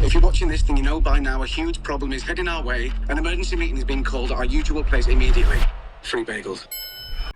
If you're watching this, then you know by now a huge problem is heading our way. An emergency meeting is being called at our usual place immediately. Free bagels.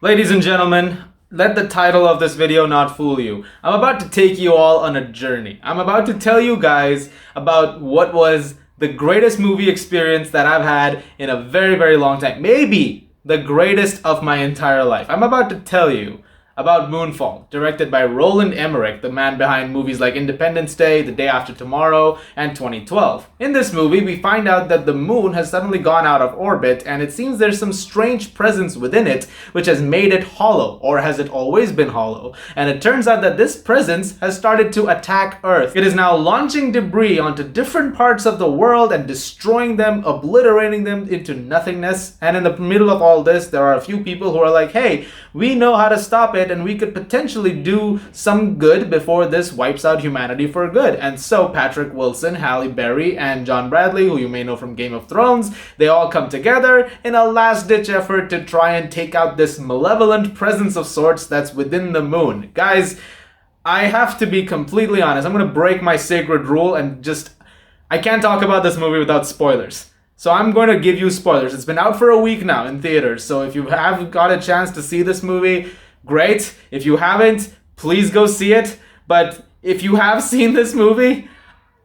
Ladies and gentlemen, let the title of this video not fool you. I'm about to take you all on a journey. I'm about to tell you guys about what was the greatest movie experience that I've had in a very, very long time. Maybe the greatest of my entire life. I'm about to tell you about Moonfall, directed by Roland Emmerich, the man behind movies like Independence Day, The Day After Tomorrow, and 2012. In this movie, we find out that the moon has suddenly gone out of orbit, and it seems there's some strange presence within it, which has made it hollow, or has it always been hollow? And it turns out that this presence has started to attack Earth. It is now launching debris onto different parts of the world and destroying them, obliterating them into nothingness. And in the middle of all this, there are a few people who are like, hey, we know how to stop it, and we could potentially do some good before this wipes out humanity for good. And so Patrick Wilson, Halle Berry, and John Bradley, who you may know from Game of Thrones, they all come together in a last-ditch effort to try and take out this malevolent presence of sorts that's within the moon. Guys, I have to be completely honest. I'm gonna break my sacred rule and I can't talk about this movie without spoilers. So I'm going to give you spoilers. It's been out for a week now in theaters, so if you have got a chance to see this movie, great. If you haven't, please go see it. But if you have seen this movie,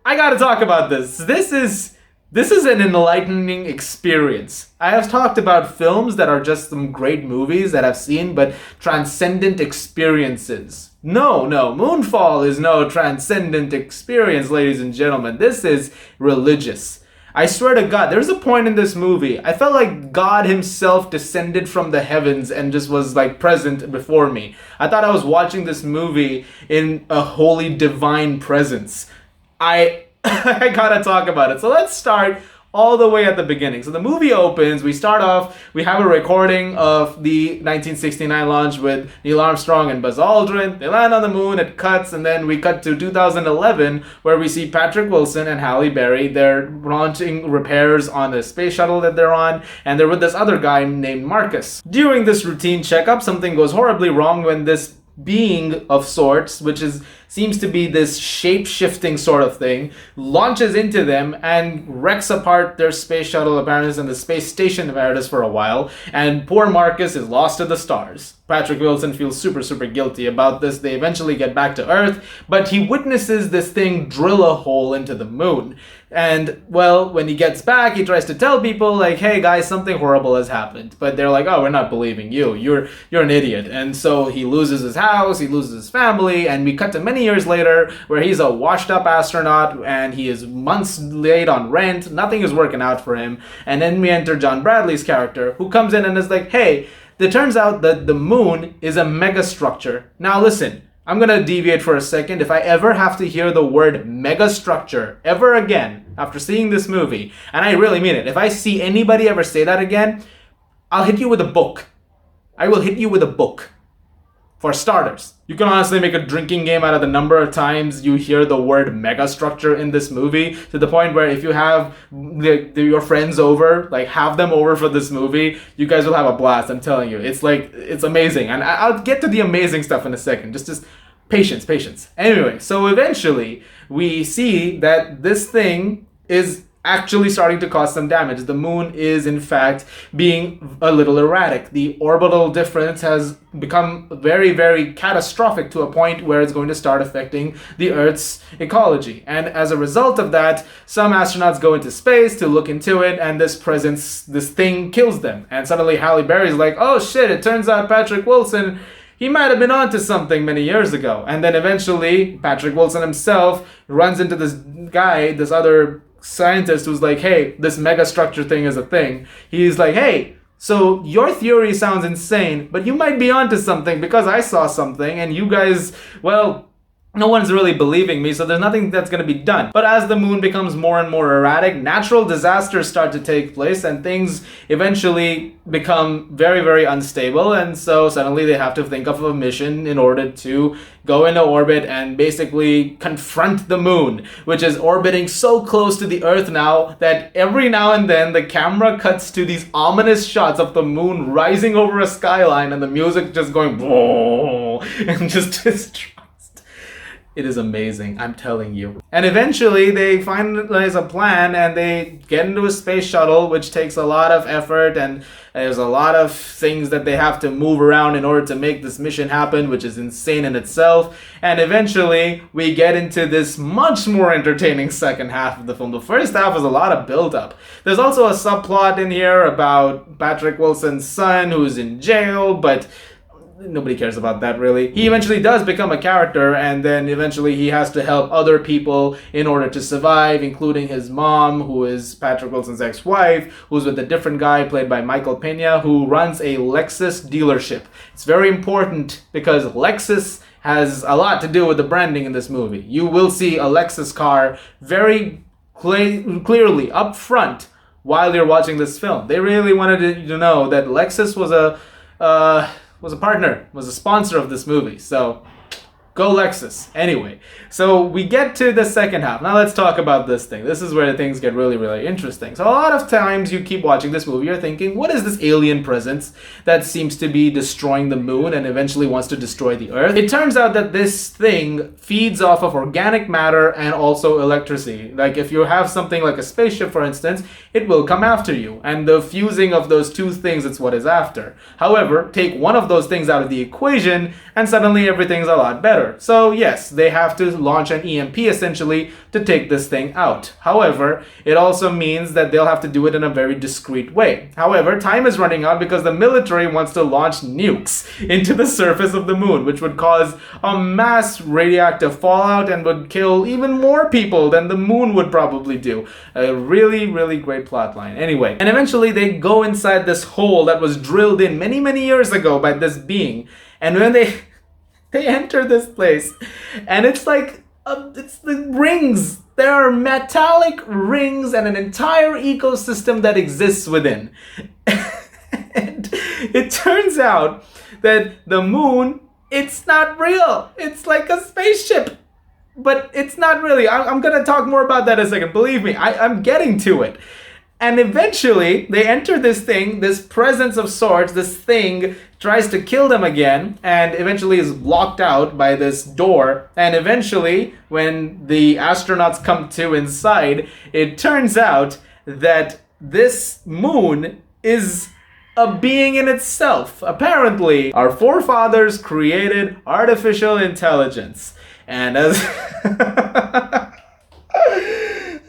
I gotta talk about this. This is an enlightening experience. I have talked about films that are just some great movies that I've seen, but transcendent experiences. No, Moonfall is no transcendent experience, ladies and gentlemen. This is religious. I swear to God, there's a point in this movie, I felt like God himself descended from the heavens and just was like present before me. I thought I was watching this movie in a holy divine presence. I gotta talk about it. So let's start all the way at the beginning. So the movie opens, we start off, we have a recording of the 1969 launch with Neil Armstrong and Buzz Aldrin. They land on the moon, it cuts, and then we cut to 2011 where we see Patrick Wilson and Halle Berry. They're launching repairs on the space shuttle that they're on, and they're with this other guy named Marcus. During this routine checkup, something goes horribly wrong when this being of sorts, which seems to be this shape-shifting sort of thing, launches into them and wrecks apart their space shuttle apparatus and the space station apparatus for a while, and poor Marcus is lost to the stars. Patrick Wilson feels super guilty about this. They eventually get back to Earth, but he witnesses this thing drill a hole into the moon. And, well, when he gets back, he tries to tell people, like, hey guys, something horrible has happened. But they're like, oh, we're not believing you. You're an idiot. And so he loses his house, he loses his family, and we cut to many years later where he's a washed up astronaut and he is months late on rent. Nothing is working out for him. And then we enter John Bradley's character, who comes in and is like, hey, it turns out that the moon is a megastructure. Now listen, I'm gonna deviate for a second. If I ever have to hear the word megastructure ever again after seeing this movie, and I really mean it, if I see anybody ever say that again, I'll hit you with a book. I will hit you with a book. For starters, you can honestly make a drinking game out of the number of times you hear the word megastructure in this movie, to the point where if you have your friends over, like have them over for this movie, you guys will have a blast, I'm telling you. It's amazing. And I'll get to the amazing stuff in a second. Just patience. Anyway, so eventually we see that this thing is actually starting to cause some damage. The moon is in fact being a little erratic. The orbital difference has become very catastrophic to a point where it's going to start affecting the Earth's ecology. And as a result of that, some astronauts go into space to look into it, and this thing kills them. And suddenly Halle Berry's like, oh shit, it turns out Patrick Wilson, he might have been onto something many years ago. And then eventually Patrick Wilson himself runs into this guy, this other scientist who's like, hey, this megastructure thing is a thing. He's like, hey, so your theory sounds insane, but you might be onto something because I saw something and you guys, well, no one's really believing me, so there's nothing that's going to be done. But as the moon becomes more and more erratic, natural disasters start to take place and things eventually become very unstable, and so suddenly they have to think of a mission in order to go into orbit and basically confront the moon, which is orbiting so close to the Earth now that every now and then the camera cuts to these ominous shots of the moon rising over a skyline and the music just going and just It is amazing, I'm telling you. And eventually they finalize a plan and they get into a space shuttle, which takes a lot of effort, and there's a lot of things that they have to move around in order to make this mission happen, which is insane in itself. And eventually we get into this much more entertaining second half of the film. The first half is a lot of build-up. There's also a subplot in here about Patrick Wilson's son who's in jail, but nobody cares about that really. He eventually does become a character, and then eventually he has to help other people in order to survive, including his mom, who is Patrick Wilson's ex-wife, who's with a different guy played by Michael Pena, who runs a Lexus dealership. It's very important because Lexus has a lot to do with the branding in this movie. You will see a Lexus car very clearly up front while you're watching this film. They really wanted you to know that Lexus was a partner, was a sponsor of this movie. So, go Lexus. Anyway, so we get to the second half. Now let's talk about this thing. This is where things get really, really interesting. So a lot of times you keep watching this movie, you're thinking, what is this alien presence that seems to be destroying the moon and eventually wants to destroy the Earth? It turns out that this thing feeds off of organic matter and also electricity. Like if you have something like a spaceship, for instance, it will come after you. And the fusing of those two things, it's what is after. However, take one of those things out of the equation and suddenly everything's a lot better. So yes, they have to launch an EMP essentially to take this thing out. However, it also means that they'll have to do it in a very discreet way. However, time is running out because the military wants to launch nukes into the surface of the moon, which would cause a mass radioactive fallout and would kill even more people than the moon would probably do. A really, really great plotline. Anyway, and eventually they go inside this hole that was drilled in many, many years ago by this being. And when they enter this place, and it's like, it's the rings. There are metallic rings and an entire ecosystem that exists within. And it turns out that the moon, it's not real. It's like a spaceship. But it's not really. I'm going to talk more about that in a second. Believe me, I'm getting to it. And eventually, they enter this thing, this presence of sorts, this thing tries to kill them again, and eventually is blocked out by this door. And eventually, when the astronauts come to inside, it turns out that this moon is a being in itself. Apparently, our forefathers created artificial intelligence. And as...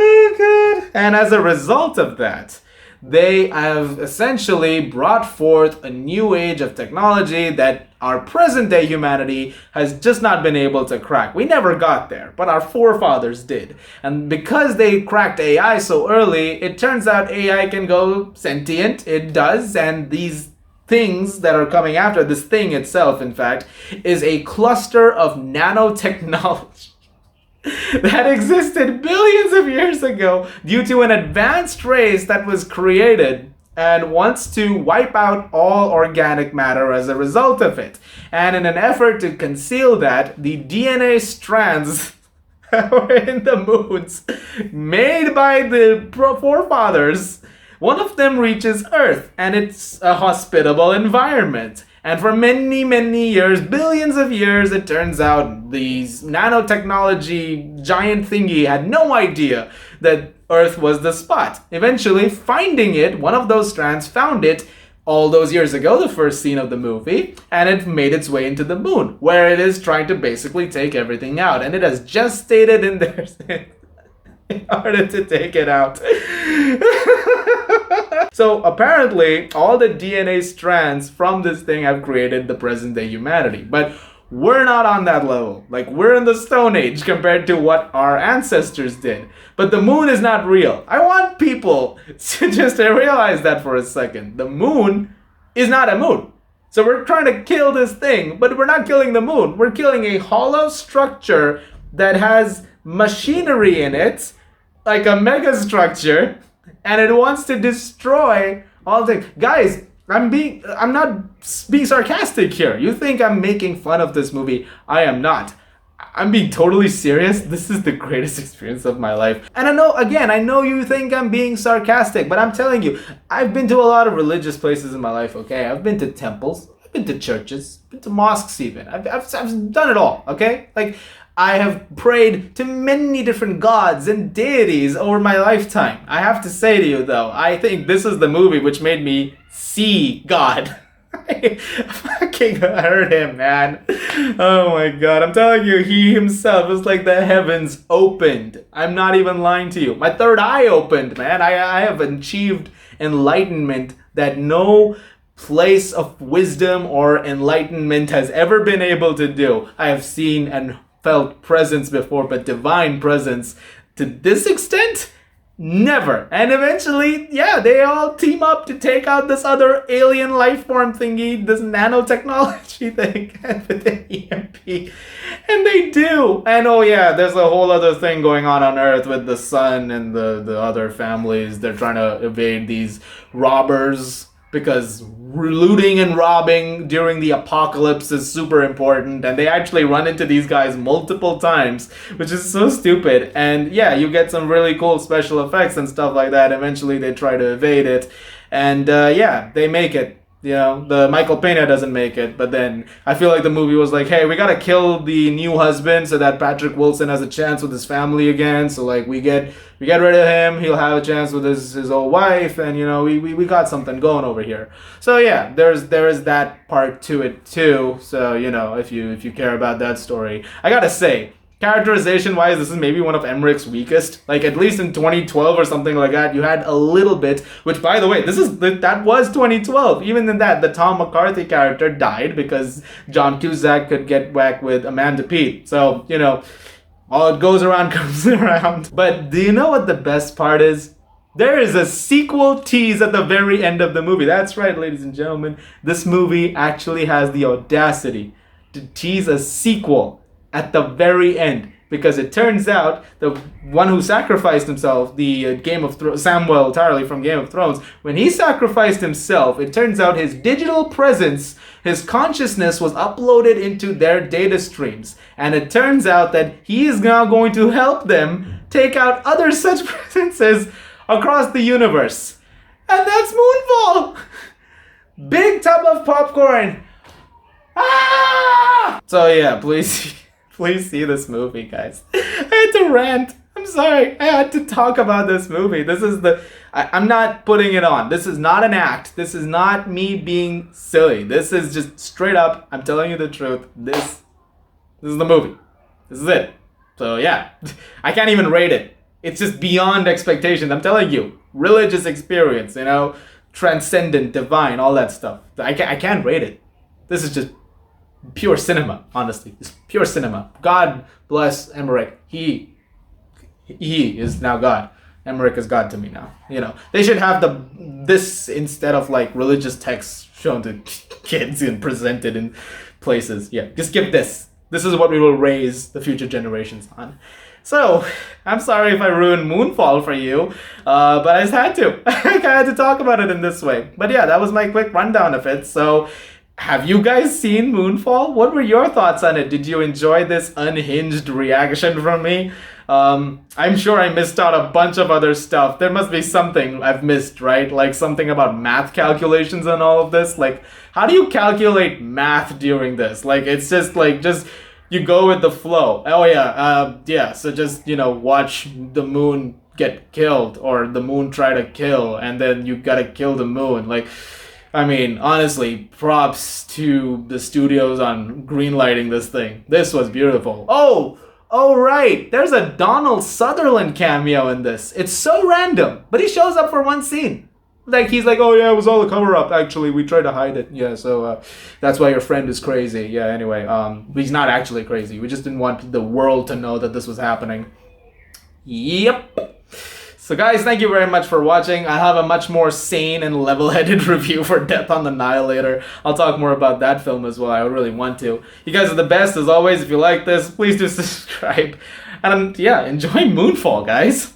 Oh God. And as a result of that, they have essentially brought forth a new age of technology that our present day humanity has just not been able to crack. We never got there, but our forefathers did. And because they cracked AI so early, it turns out AI can go sentient. It does, and these things that are coming after, this thing itself, in fact, is a cluster of nanotechnology that existed billions of years ago due to an advanced race that was created and wants to wipe out all organic matter as a result of it. And in an effort to conceal that, the DNA strands that were in the moons made by the forefathers, one of them reaches Earth, and it's a hospitable environment. And for many, many years, billions of years, it turns out these nanotechnology giant thingy had no idea that Earth was the spot. Eventually, finding it, one of those strands found it all those years ago, the first scene of the movie, and it made its way into the moon, where it is trying to basically take everything out. And it has just stated in there in order to take it out. So apparently, all the DNA strands from this thing have created the present day humanity. But we're not on that level. Like, we're in the Stone Age compared to what our ancestors did. But the moon is not real. I want people to just realize that for a second. The moon is not a moon. So we're trying to kill this thing, but we're not killing the moon. We're killing a hollow structure that has machinery in it, like a mega structure, and it wants to destroy all the guys. I'm not being sarcastic here. You think I'm making fun of this movie? I am not. I'm being totally serious. This is the greatest experience of my life. And I know you think I'm being sarcastic, but I'm telling you, I've been to a lot of religious places in my life, okay? I've been to temples, I've been to churches, been to mosques even. I've done it all, okay? Like, I have prayed to many different gods and deities over my lifetime. I have to say to you though, I think this is the movie which made me see God. I fucking heard him, man. Oh my god, I'm telling you, he himself was like the heavens opened. I'm not even lying to you. My third eye opened, man. I have achieved enlightenment that no place of wisdom or enlightenment has ever been able to do. I have seen and felt presence before, but divine presence to this extent? Never. And eventually, yeah, they all team up to take out this other alien life form thingy, this nanotechnology thing with the EMP. And they do. And oh yeah, there's a whole other thing going on Earth with the sun and the other families. They're trying to evade these robbers because looting and robbing during the apocalypse is super important, and they actually run into these guys multiple times, which is so stupid. And yeah, you get some really cool special effects and stuff like that. Eventually they try to evade it, and yeah, they make it. You know, the Michael Pena doesn't make it, but then I feel like the movie was like, hey, we gotta kill the new husband so that Patrick Wilson has a chance with his family again. So like we get rid of him, he'll have a chance with his old wife, and you know, we got something going over here. So yeah, there is that part to it too. So you know, if you care about that story, I gotta say, characterization wise, this is maybe one of Emmerich's weakest. Like at least in 2012 or something like that, you had a little bit, which by the way, that was 2012. Even in that, the Tom McCarthy character died because John Cusack could get whacked with Amanda Peet. So, you know, all it goes around comes around. But do you know what the best part is? There is a sequel tease at the very end of the movie. That's right, ladies and gentlemen. This movie actually has the audacity to tease a sequel at the very end, because it turns out the one who sacrificed himself, the Samwell Tarly from Game of Thrones, when he sacrificed himself, it turns out his digital presence, his consciousness was uploaded into their data streams, and it turns out that he is now going to help them take out other such presences across the universe. And that's Moonfall! Big tub of popcorn! Ah! So yeah, please see this movie, guys. I had to rant. I'm sorry. I had to talk about this movie. This is I'm not putting it on. This is not an act. This is not me being silly. This is just straight up, I'm telling you the truth. This is the movie. This is it. So yeah, I can't even rate it. It's just beyond expectations. I'm telling you, religious experience, you know, transcendent, divine, all that stuff. I can't rate it. This is just pure cinema, honestly. It's pure cinema. God bless Emmerich. He is now God. Emmerich is God to me now. You know, they should have this instead of like religious texts shown to kids and presented in places. Yeah, just give this. This is what we will raise the future generations on. So, I'm sorry if I ruined Moonfall for you, but I just had to. I had to talk about it in this way. But yeah, that was my quick rundown of it. So, have you guys seen Moonfall? What were your thoughts on it? Did you enjoy this unhinged reaction from me? I'm sure I missed out a bunch of other stuff. There must be something I've missed, right? Like something about math calculations and all of this. Like, how do you calculate math during this? Like, it's just like, you go with the flow. Oh yeah, so just, you know, watch the moon get killed or the moon try to kill, and then you gotta kill the moon. Like, I mean, honestly, props to the studios on greenlighting this thing. This was beautiful. Oh right, there's a Donald Sutherland cameo in this. It's so random, but he shows up for one scene. Like, he's like, oh yeah, it was all a cover-up, actually, we tried to hide it. Yeah, so that's why your friend is crazy. Yeah, anyway, he's not actually crazy. We just didn't want the world to know that this was happening. Yep. So guys, thank you very much for watching. I have a much more sane and level-headed review for Death on the Nile later. I'll talk more about that film as well. I really want to. You guys are the best as always. If you like this, please do subscribe. And yeah, enjoy Moonfall, guys.